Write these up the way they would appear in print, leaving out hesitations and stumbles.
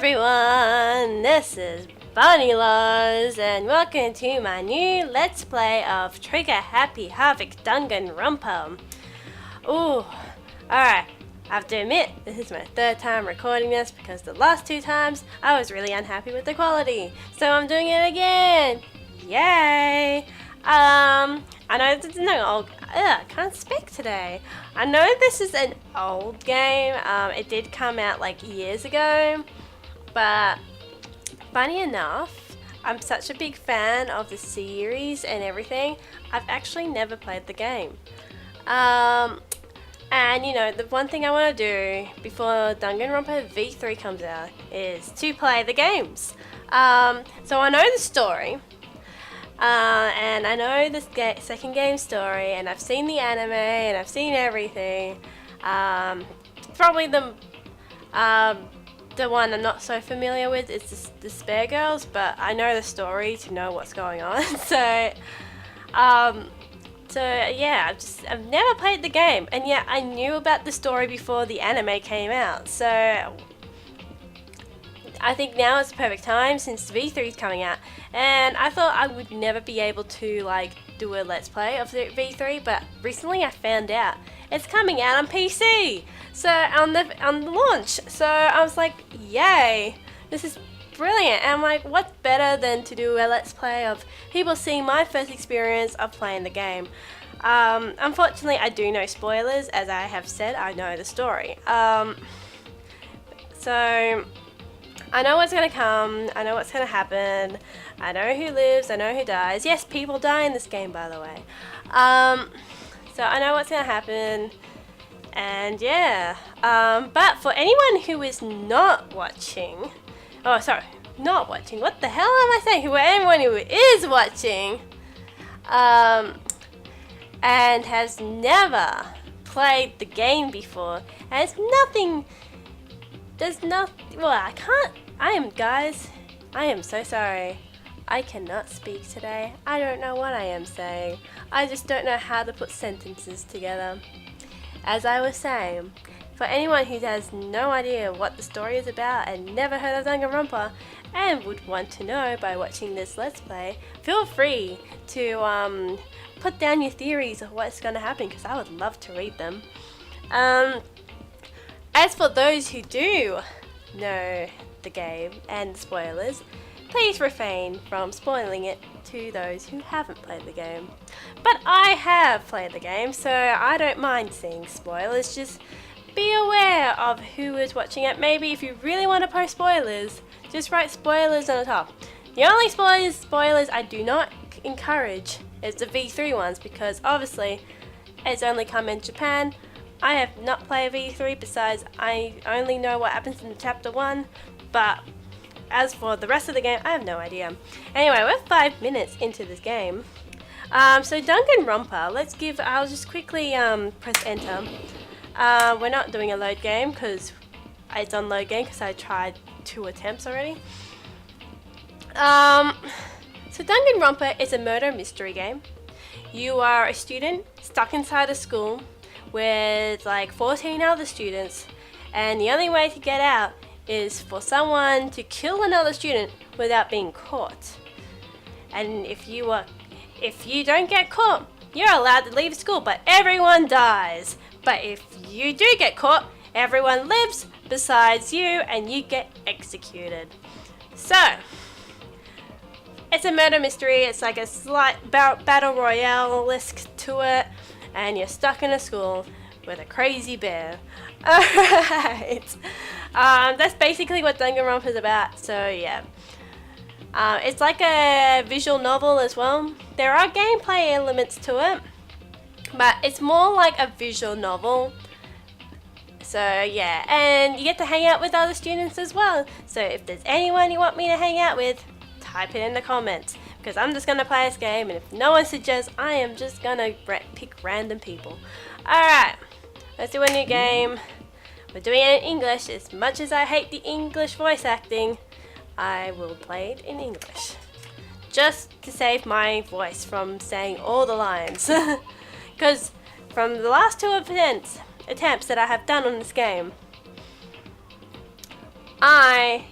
everyone, this is Bunny Laws and welcome to my new Let's Play of Trigger Happy Havoc Danganronpa. Ooh, alright, I have to admit, this is my third time recording this because the last two times I was really unhappy with the quality. So I'm doing it again! Yay! I know this is no old. I can't speak today. I know this is an old game. It did come out like years ago, but funny enough, I'm such a big fan of the series and everything. I've actually never played the game. And you know, the one thing I want to do before Danganronpa V3 comes out is to play the games. So I know the story. And I know this second game story, and I've seen the anime, and I've seen everything. Probably the one I'm not so familiar with is the Spare Girls, but I know the story to know what's going on. So yeah, I've never played the game, and yet I knew about the story before the anime came out. So I think now is the perfect time since V3 is coming out, and I thought I would never be able to like do a let's play of the V3, but recently I found out it's coming out on PC. So on the launch, so I was like, yay, this is brilliant. And I'm like, what's better than to do a let's play of people seeing my first experience of playing the game. Unfortunately, I do know spoilers, as I have said. I know the story. So I know what's gonna come, I know what's gonna happen, I know who lives, I know who dies. Yes, people die in this game, by the way. So I know what's gonna happen, and yeah. But for anyone who is not watching, what the hell am I saying? Anyone who is watching, and has never played the game before, and I am so sorry. I cannot speak today. I don't know what I am saying. I just don't know how to put sentences together. As I was saying, for anyone who has no idea what the story is about and never heard of Danganronpa and would want to know by watching this Let's Play, feel free to put down your theories of what's going to happen, because I would love to read them. As for those who do know the game and spoilers, please refrain from spoiling it to those who haven't played the game. But I have played the game, so I don't mind seeing spoilers. Just be aware of who is watching it. Maybe if you really want to post spoilers, just write spoilers on the top. The only spoilers I do not encourage is the V3 ones, because obviously it's only come in Japan. I have not played V3, besides I only know what happens in chapter 1, but as for the rest of the game, I have no idea. Anyway, we're 5 minutes into this game. So Danganronpa, I'll just quickly press enter. We're not doing a load game, because it's on load game, because I tried 2 attempts already. So Danganronpa is a murder mystery game. You are a student stuck inside a school with like 14 other students, and the only way to get out is for someone to kill another student without being caught. And if you don't get caught, you're allowed to leave school, but everyone dies. But if you do get caught, everyone lives besides you, and you get executed. So it's a murder mystery. It's like a slight battle royale-esque to it, and you're stuck in a school with a crazy bear. Alright. That's basically what Danganronpa is about, so yeah. It's like a visual novel as well. There are gameplay elements to it, but it's more like a visual novel. So yeah, and you get to hang out with other students as well. So if there's anyone you want me to hang out with, type it in the comments, because I'm just gonna play this game, and if no one suggests, I am just gonna pick random people. Alright, let's do a new game. We're doing it in English. As much as I hate the English voice acting, I will play it in English, just to save my voice from saying all the lines. Because from the last 2 attempts that I have done on this game, I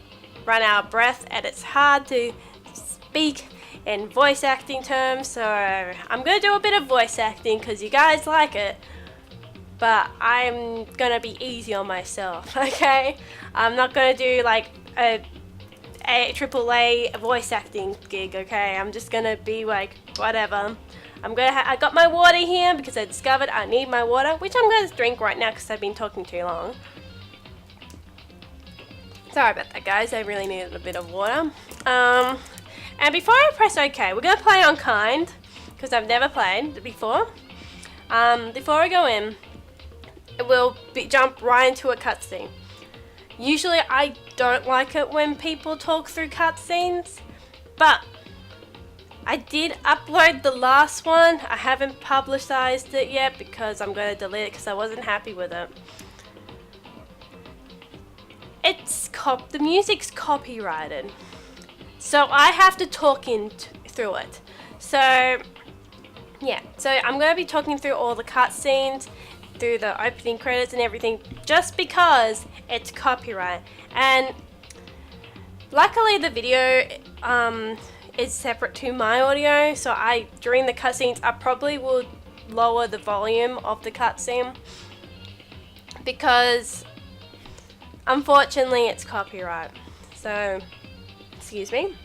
run out of breath, and it's hard to speak in voice acting terms, so I'm gonna do a bit of voice acting because you guys like it, but I'm gonna be easy on myself, okay? I'm not gonna do like a AAA voice acting gig, okay? I'm just gonna be like, whatever. I got my water here because I discovered I need my water, which I'm gonna drink right now because I've been talking too long. Sorry about that, guys. I really needed a bit of water. And before I press OK, we're gonna play on kind because I've never played before. Before I go in, we'll jump right into a cutscene. Usually I don't like it when people talk through cutscenes, but I did upload the last one. I haven't publicized it yet because I'm going to delete it because I wasn't happy with it. The music's copyrighted, so I have to talk through it. So yeah, so I'm going to be talking through all the cutscenes, through the opening credits and everything, just because it's copyright. And luckily the video is separate to my audio, so during the cutscenes I probably will lower the volume of the cutscene because unfortunately it's copyright. So excuse me.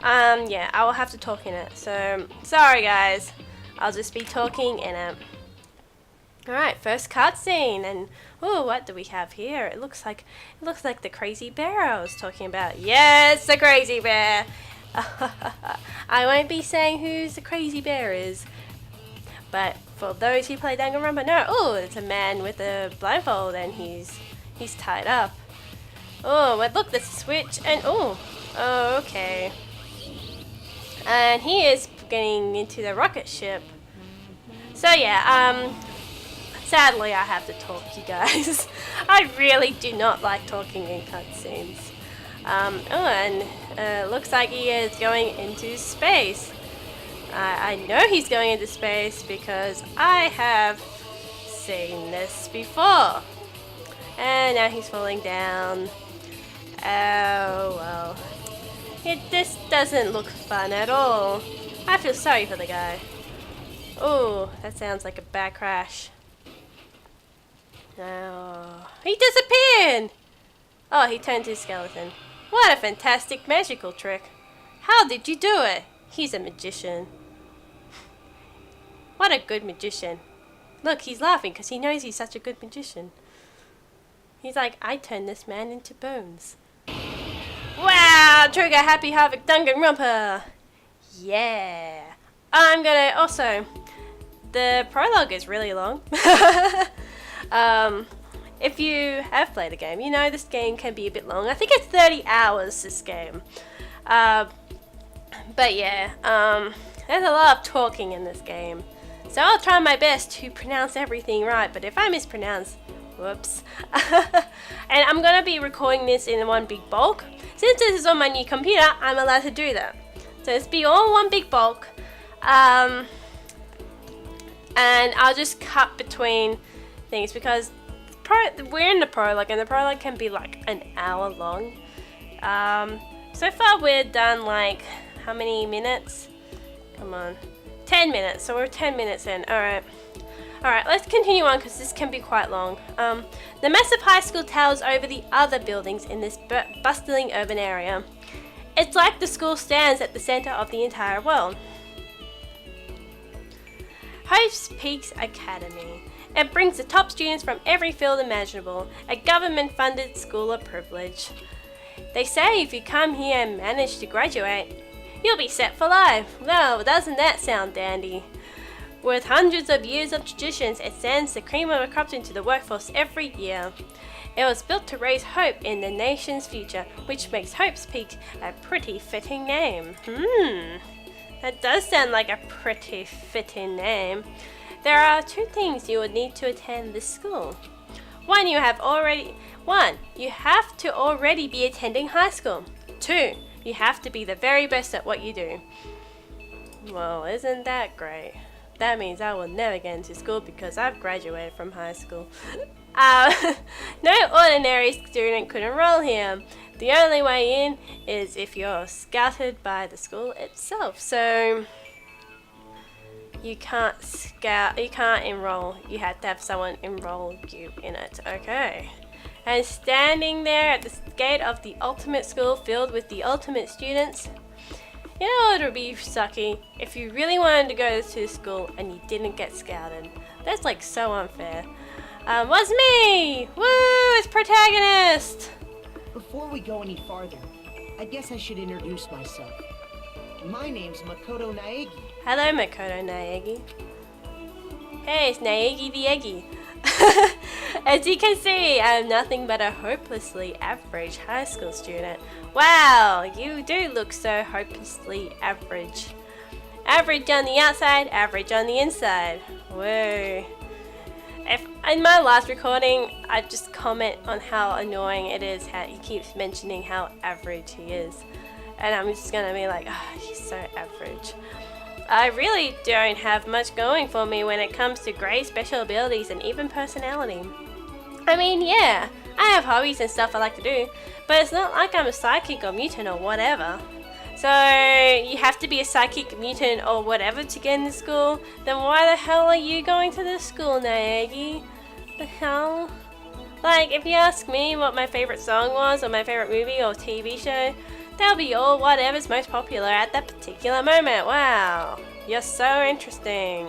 Yeah, I will have to talk in it, so sorry guys, I'll just be talking in it. Alright, first cutscene, and what do we have here? It looks like the crazy bear I was talking about. Yes, the crazy bear. I won't be saying who the crazy bear is, but for those who play Danganronpa know. Oh, it's a man with a blindfold, and he's tied up. Oh, well, look, there's a switch, and okay. And he is getting into the rocket ship. So yeah, sadly, I have to talk, you guys. I really do not like talking in cutscenes. Looks like he is going into space. I know he's going into space because I have seen this before. And now he's falling down. Oh, well. This doesn't look fun at all. I feel sorry for the guy. Oh, that sounds like a bad crash. Oh, he disappeared! Oh, he turned to a skeleton. What a fantastic magical trick. How did you do it? He's a magician. What a good magician. Look, he's laughing because he knows he's such a good magician. He's like, I turned this man into bones. Wow, trigger happy Havoc Danganronpa. Yeah. I'm gonna also, the prologue is really long. If you have played the game, you know this game can be a bit long. I think it's 30 hours, this game. But yeah, there's a lot of talking in this game. So I'll try my best to pronounce everything right, but if I mispronounce, whoops. And I'm gonna be recording this in one big bulk. Since this is on my new computer, I'm allowed to do that. So it's be all one big bulk. And I'll just cut between things because we're in the prologue, and the prologue can be like an hour long. So far we're done like, how many minutes? Come on. 10 minutes, so we're 10 minutes in. Alright, let's continue on because this can be quite long. The massive high school towers over the other buildings in this bustling urban area. It's like the school stands at the center of the entire world. Hopes Peaks Academy. It brings the top students from every field imaginable, a government-funded school of privilege. They say if you come here and manage to graduate, you'll be set for life. Well, doesn't that sound dandy? With hundreds of years of traditions, it sends the cream of the crops into the workforce every year. It was built to raise hope in the nation's future, which makes Hope's Peak a pretty fitting name. That does sound like a pretty fitting name. There are two things you would need to attend this school. One, you have to already be attending high school. 2, you have to be the very best at what you do. Well, isn't that great? That means I will never get into school because I've graduated from high school. No ordinary student could enroll here. The only way in is if you're scouted by the school itself. So you can't enroll. You have to have someone enroll you in it. Okay. And standing there at the gate of the ultimate school filled with the ultimate students, you know it would be sucky if you really wanted to go to school and you didn't get scouted. That's like so unfair. Was me! Woo! It's protagonist! Before we go any farther, I guess I should introduce myself. My name's Makoto Naegi. Hello, Makoto Naegi. Hey, it's Naegi the Eggy. As you can see, I'm nothing but a hopelessly average high school student. Wow, you do look so hopelessly average. Average on the outside, average on the inside. Whoa. In my last recording, I just comment on how annoying it is how he keeps mentioning how average he is. And I'm just gonna be like, oh, he's so average. I really don't have much going for me when it comes to grades, special abilities, and even personality. I mean, yeah, I have hobbies and stuff I like to do, but it's not like I'm a psychic or mutant or whatever. So, you have to be a psychic, mutant, or whatever to get into school? Then why the hell are you going to this school, Naegi? The hell? Like, if you ask me what my favorite song was, or my favorite movie or TV show, that'll be all whatever's most popular at that particular moment. Wow, you're so interesting.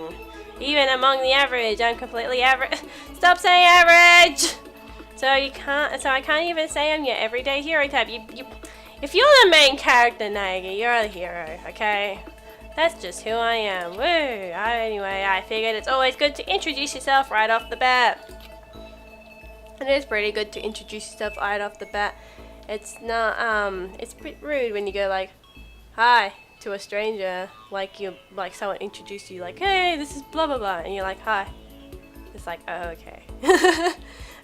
Even among the average, I'm completely average. Stop saying average! So I can't even say I'm your everyday hero type. If you're the main character, Naegi, you're a hero, okay? That's just who I am. Woo! Anyway, I figured it's always good to introduce yourself right off the bat. It is pretty good to introduce yourself right off the bat. It's not, it's a bit rude when you go like, hi, to a stranger, like someone introduced you, like, hey, this is blah blah blah, and you're like, hi. It's like, oh, okay.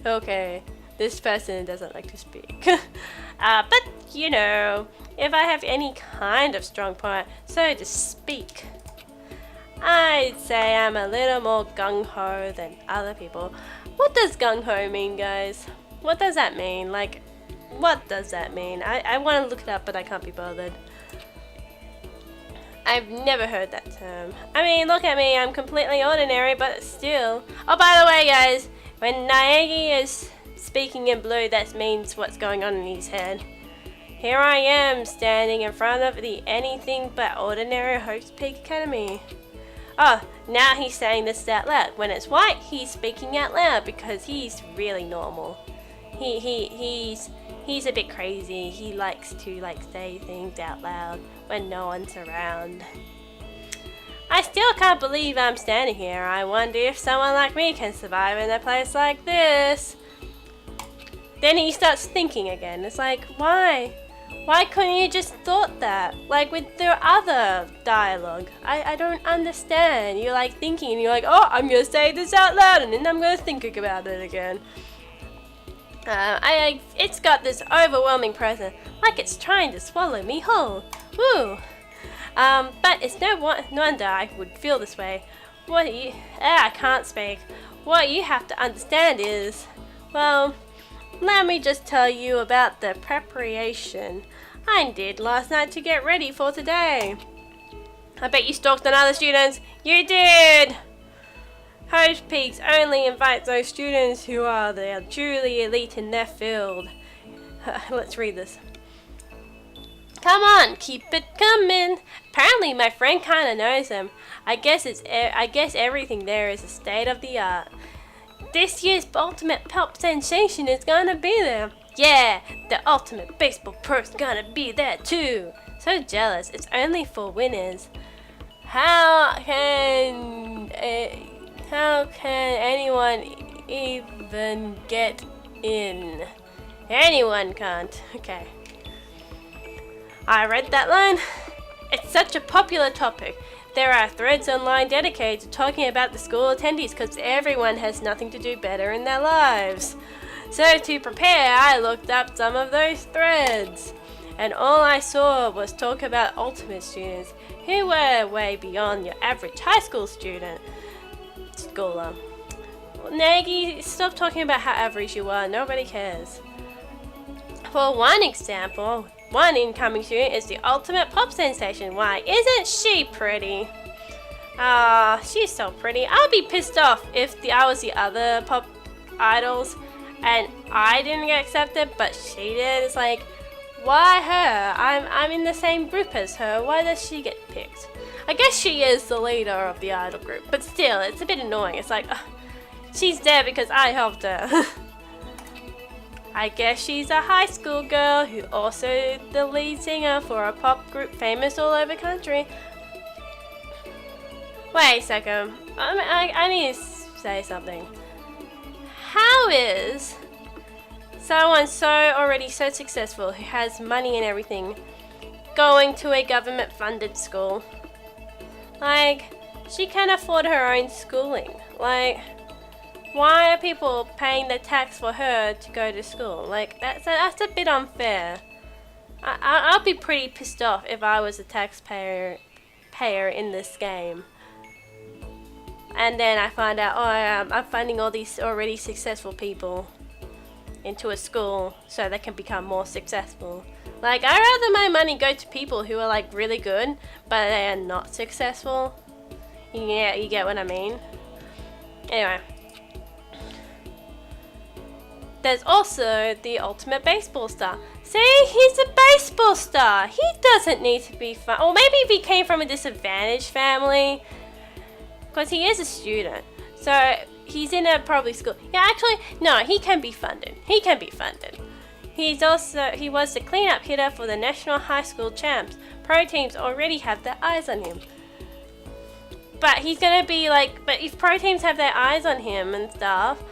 Okay, this person doesn't like to speak. But, you know, if I have any kind of strong point, so to speak, I'd say I'm a little more gung-ho than other people. What does gung-ho mean, guys? What does that mean? Like, what does that mean? I want to look it up, but I can't be bothered. I've never heard that term. I mean, look at me, I'm completely ordinary, but still. Oh, by the way, guys, when Naegi is speaking in blue, that means what's going on in his head. Here I am, standing in front of the anything but ordinary Hope's Peak Academy. Oh, now he's saying this out loud. When it's white, he's speaking out loud because he's really normal. He's a bit crazy. He likes to say things out loud when no one's around. I still can't believe I'm standing here. I wonder if someone like me can survive in a place like this. Then he starts thinking again. It's like, why? Why couldn't you just thought that? Like with the other dialogue. I don't understand. You're like thinking and you're like, oh, I'm gonna say this out loud and then I'm gonna think about it again. It's got this overwhelming presence, like it's trying to swallow me whole. Woo! But it's no wonder I would feel this way. I can't speak. What you have to understand is, well, let me just tell you about the preparation I did last night to get ready for today. I bet you stalked on other students. You did! Hope's Peaks only invites those students who are the truly elite in their field. Let's read this. Come on, keep it coming. Apparently my friend kinda knows him. I guess everything there is a state of the art. This year's ultimate pop sensation is gonna be there. Yeah, the ultimate baseball pro's gonna be there too. So jealous, it's only for winners. How can anyone even get in? Anyone can't. Okay. I read that line. It's such a popular topic. There are threads online dedicated to talking about the school attendees because everyone has nothing to do better in their lives. So to prepare, I looked up some of those threads. And all I saw was talk about ultimate students who were way beyond your average high school schooler. Naegi, stop talking about how average you are. Nobody cares. For one example, one incoming student is the ultimate pop sensation. Why isn't she pretty? Ah, she's so pretty. I'll be pissed off if I was the other pop idols and I didn't get accepted, but she did. It's like, why her? I'm in the same group as her. Why does she get picked? I guess she is the leader of the idol group, but still, it's a bit annoying. It's like, she's there because I helped her. I guess she's a high school girl who also the lead singer for a pop group famous all over the country. Wait a second. I need to say something. How is someone already so successful who has money and everything going to a government funded school? Like, she can afford her own schooling. Like, why are people paying the tax for her to go to school? Like, that's a bit unfair. I'll be pretty pissed off if I was a taxpayer in this game. And then I find out, I'm funding all these already successful people into a school so they can become more successful. Like, I'd rather my money go to people who are like really good, but they are not successful. Yeah, you get what I mean? Anyway. There's also the ultimate baseball star. See, he's a baseball star. He doesn't need to be fun. Or maybe if he came from a disadvantaged family, because he is a student. So he's in a public school. Yeah, actually, no, he can be funded. He can be funded. He was the cleanup hitter for the national high school champs. Pro teams already have their eyes on him. But he's gonna be like, but if pro teams have their eyes on him and stuff,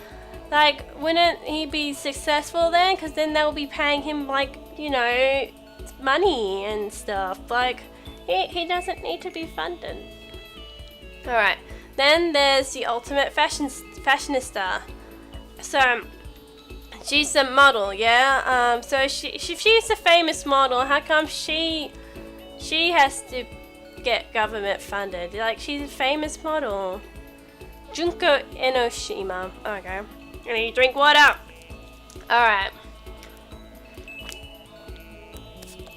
like, wouldn't he be successful then? Because then they'll be paying him, like, you know, money and stuff. Like, he doesn't need to be funded. Alright, then there's the ultimate fashionista. So, she's a model, yeah? So, if she's a famous model, how come she has to get government funded? Like, she's a famous model. Junko Enoshima. Okay. I need to drink water. Alright.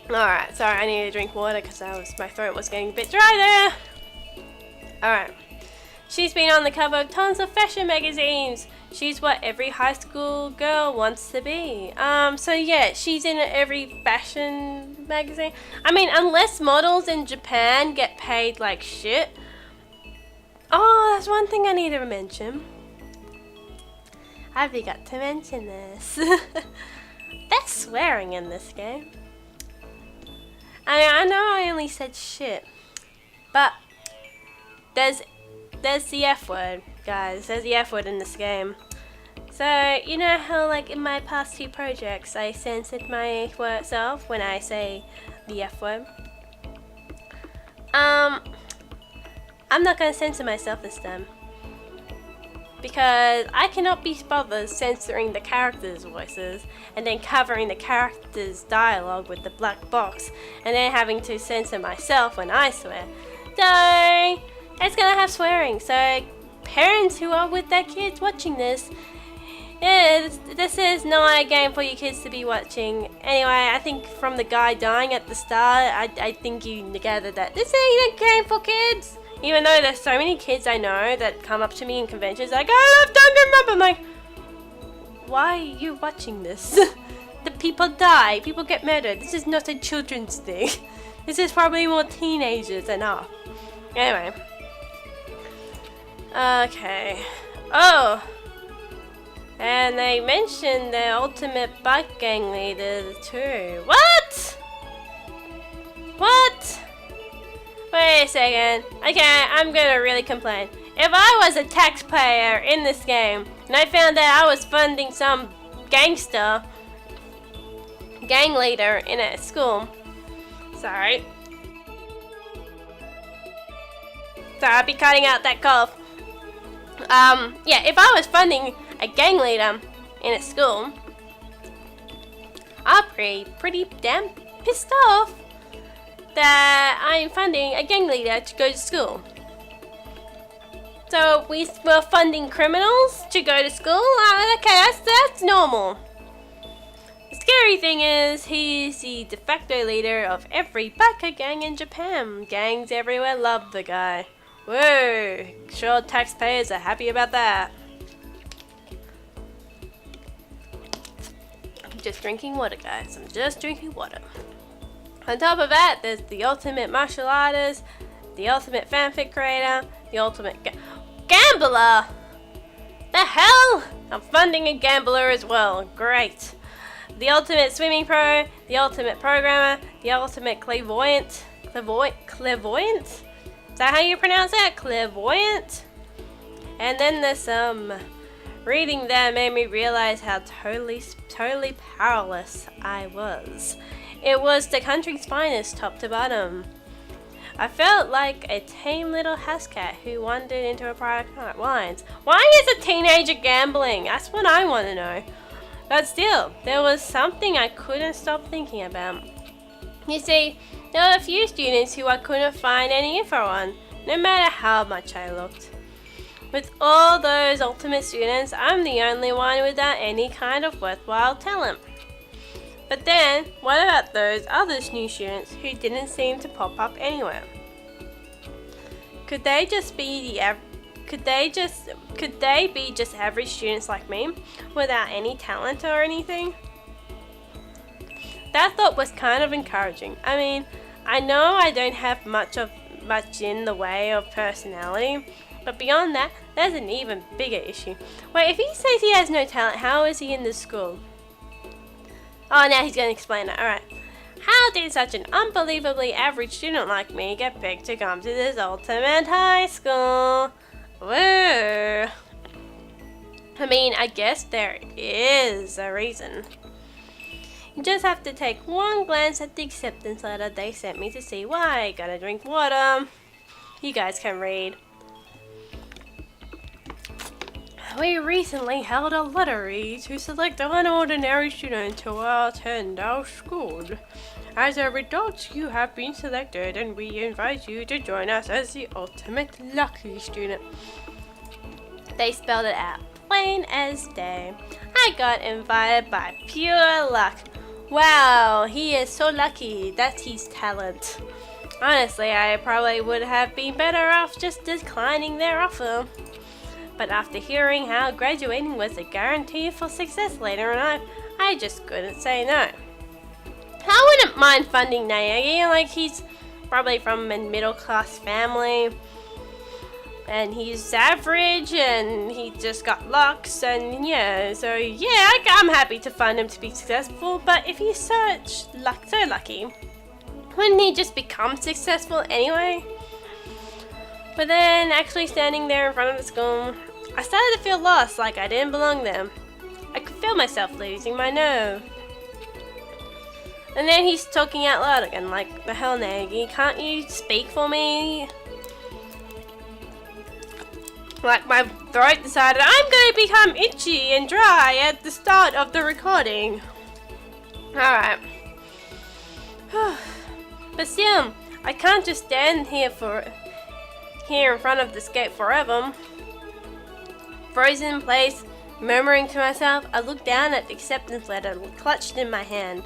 Alright, sorry, I need to drink water because my throat was getting a bit dry there. Alright. She's been on the cover of tons of fashion magazines. She's what every high school girl wants to be. So yeah, she's in every fashion magazine. I mean, unless models in Japan get paid like shit. Oh, that's one thing I need to mention. I forgot to mention this. There's swearing in this game. I mean, I know I only said shit, but there's the F word, guys. There's the F word in this game. So, you know how, like, in my past 2 projects, I censored myself when I say the F word? I'm not gonna censor myself this time. Because I cannot be bothered censoring the characters' voices and then covering the characters' dialogue with the black box and then having to censor myself when I swear. So, it's gonna have swearing. So, parents who are with their kids watching this, yeah, this is not a game for your kids to be watching. Anyway, I think from the guy dying at the start, I think you gathered that this ain't a game for kids. Even though there's so many kids I know that come up to me in conventions like, I love Danganronpa. I'm like, why are you watching this? The people die, people get murdered. This is not a children's thing. This is probably more teenagers than us. Anyway. Okay. Oh! And they mentioned the ultimate bike gang leader too. What? What? Wait a second. Okay, I'm gonna really complain. If I was a taxpayer in this game and I found out I was funding some gangster gang leader in a school, sorry, I'll be cutting out that cough. Yeah, if I was funding a gang leader in a school, I'll be pretty damn pissed off that I'm funding a gang leader to go to school. So we were funding criminals to go to school? Okay, that's normal. The scary thing is, he's the de facto leader of every biker gang in Japan. Gangs everywhere love the guy. Whoa, sure taxpayers are happy about that. I'm just drinking water, guys. I'm just drinking water. On top of that, there's the ultimate martial artist, the ultimate fanfic creator, the ultimate gambler! The hell? I'm funding a gambler as well. Great. The ultimate swimming pro, the ultimate programmer, the ultimate clairvoyant. Clairvoyant? Is that how you pronounce it? Clairvoyant? And then there's reading that made me realize how totally powerless I was. It was the country's finest, top to bottom. I felt like a tame little house cat who wandered into a private lines. Why is a teenager gambling? That's what I want to know. But still, there was something I couldn't stop thinking about. You see, there were a few students who I couldn't find any info on, no matter how much I looked. With all those ultimate students, I'm the only one without any kind of worthwhile talent. But then, what about those other new students who didn't seem to pop up anywhere? Could they be just average students like me, without any talent or anything? That thought was kind of encouraging. I mean, I know I don't have much in the way of personality, but beyond that, there's an even bigger issue. Wait, if he says he has no talent, how is he in this school? Oh, now he's going to explain it. Alright. How did such an unbelievably average student like me get picked to come to this ultimate high school? Whoa. I mean, I guess there is a reason. You just have to take one glance at the acceptance letter they sent me to see why. Gotta drink water. You guys can read. We recently held a lottery to select one ordinary student to attend our school. As a result, you have been selected and we invite you to join us as the ultimate lucky student. They spelled it out, plain as day. I got invited by pure luck. Wow, he is so lucky. That's his talent. Honestly, I probably would have been better off just declining their offer. But after hearing how graduating was a guarantee for success later in life, I just couldn't say no. I wouldn't mind funding Naegi, like he's probably from a middle class family. And he's average and he just got locks and yeah, so yeah, I'm happy to fund him to be successful, but if he's so lucky, wouldn't he just become successful anyway? But then, actually standing there in front of the school, I started to feel lost, like I didn't belong there. I could feel myself losing my nerve. And then he's talking out loud again, like, the hell, Naegi, can't you speak for me? Like, my throat decided I'm going to become itchy and dry at the start of the recording. Alright. But still, I can't just stand here in front of this gate forever. Frozen in place, murmuring to myself, I looked down at the acceptance letter clutched in my hand.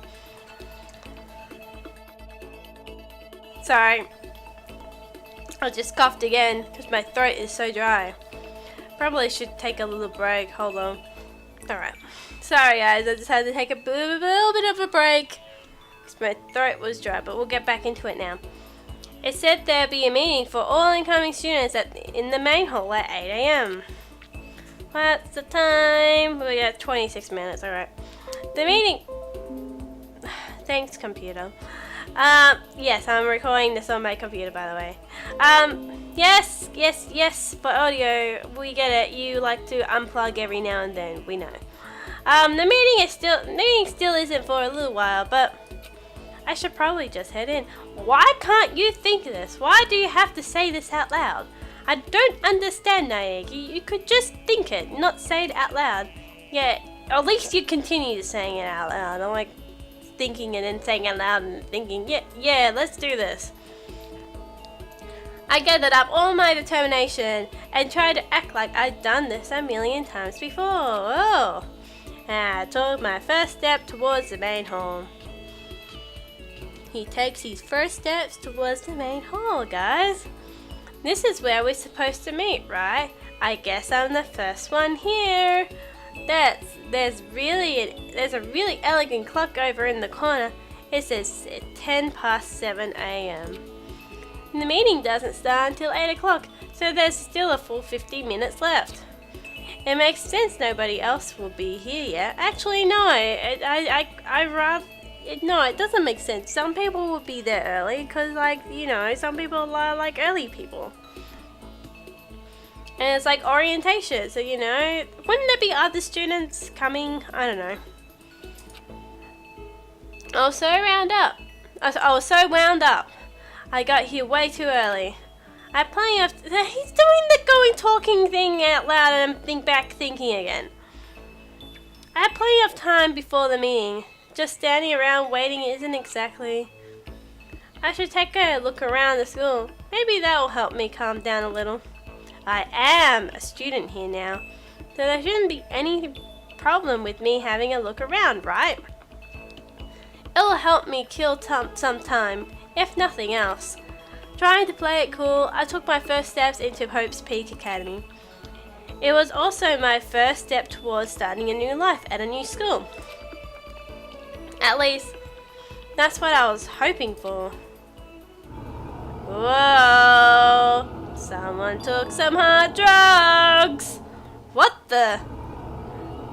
Sorry, I just coughed again because my throat is so dry. Probably should take a little break. Hold on. Alright. Sorry guys, I just had to take a little bit of a break because my throat was dry, but we'll get back into it now. It said there'd be a meeting for all incoming students in the main hall at 8 AM. What's the time? We got 26 minutes, alright. The meeting... Thanks, computer. Yes, I'm recording this on my computer, by the way. Yes, for audio, we get it. You like to unplug every now and then, we know. The meeting still isn't for a little while, but I should probably just head in. Why can't you think this? Why do you have to say this out loud? I don't understand, Naegi. You could just think it, not say it out loud. Yeah, at least you continue saying it out loud. I'm like thinking and then saying it out loud and thinking, yeah, let's do this. I gathered up all my determination and tried to act like I'd done this a million times before. Oh. and I took my first step towards the main hall. He takes his first steps towards the main hall, guys. This is where we're supposed to meet, right? I guess I'm the first one here. There's a really elegant clock over in the corner. It says 10 past 7 a.m. The meeting doesn't start until 8 o'clock, so there's still a full 50 minutes left. It makes sense nobody else will be here yet. Actually, no, it doesn't make sense. Some people will be there early, because, like, you know, some people are, like, early people. And it's, like, orientation, so, you know, wouldn't there be other students coming? I don't know. I was so wound up. I got here way too early. I had plenty of... He's doing the going talking thing out loud and I'm thinking again. I had plenty of time before the meeting. Just standing around waiting isn't exactly... I should take a look around the school. Maybe that will help me calm down a little. I am a student here now, so there shouldn't be any problem with me having a look around, right? It'll help me kill some time, if nothing else. Trying to play it cool, I took my first steps into Hope's Peak Academy. It was also my first step towards starting a new life at a new school. At least, that's what I was hoping for. Whoa! Someone took some hard drugs! What the?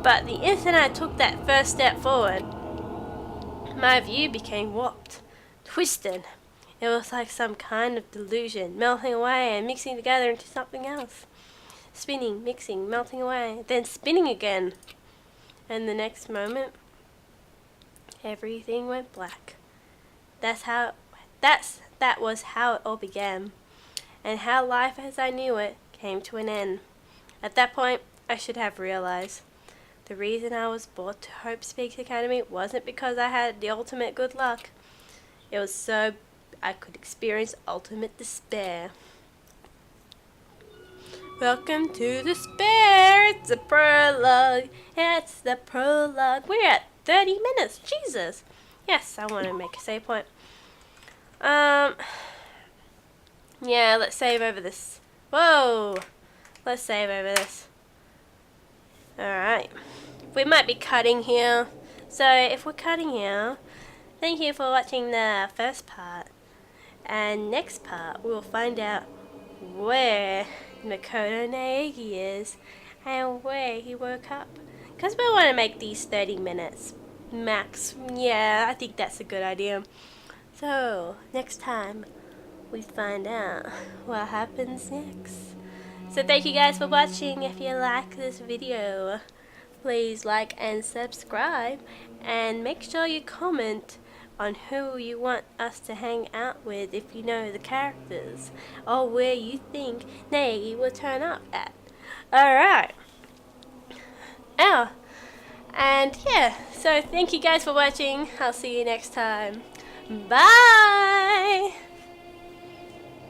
But the instant I took that first step forward, my view became warped, twisted. It was like some kind of delusion, melting away and mixing together into something else. Spinning, mixing, melting away, then spinning again. And the next moment, everything went black. That was how it all began, and how life as I knew it came to an end. At that point, I should have realized the reason I was brought to Hope Speaks Academy wasn't because I had the ultimate good luck. It was so I could experience ultimate despair. Welcome to despair. It's the prologue. It's the prologue. We're at 30 minutes. Jesus. Yes, I want to make a save point. Yeah, let's save over this. Whoa. Let's save over this. Alright. We might be cutting here. So, if we're cutting here, thank you for watching the first part. And next part, we'll find out where Makoto Naegi is and where he woke up. Because we want to make these 30 minutes max. Yeah, I think that's a good idea. So, next time, we find out what happens next. So thank you guys for watching. If you like this video, please like and subscribe. And make sure you comment on who you want us to hang out with if you know the characters, or where you think Naegi will turn up at. Alright. Oh, and yeah, so thank you guys for watching. I'll see you next time. Bye!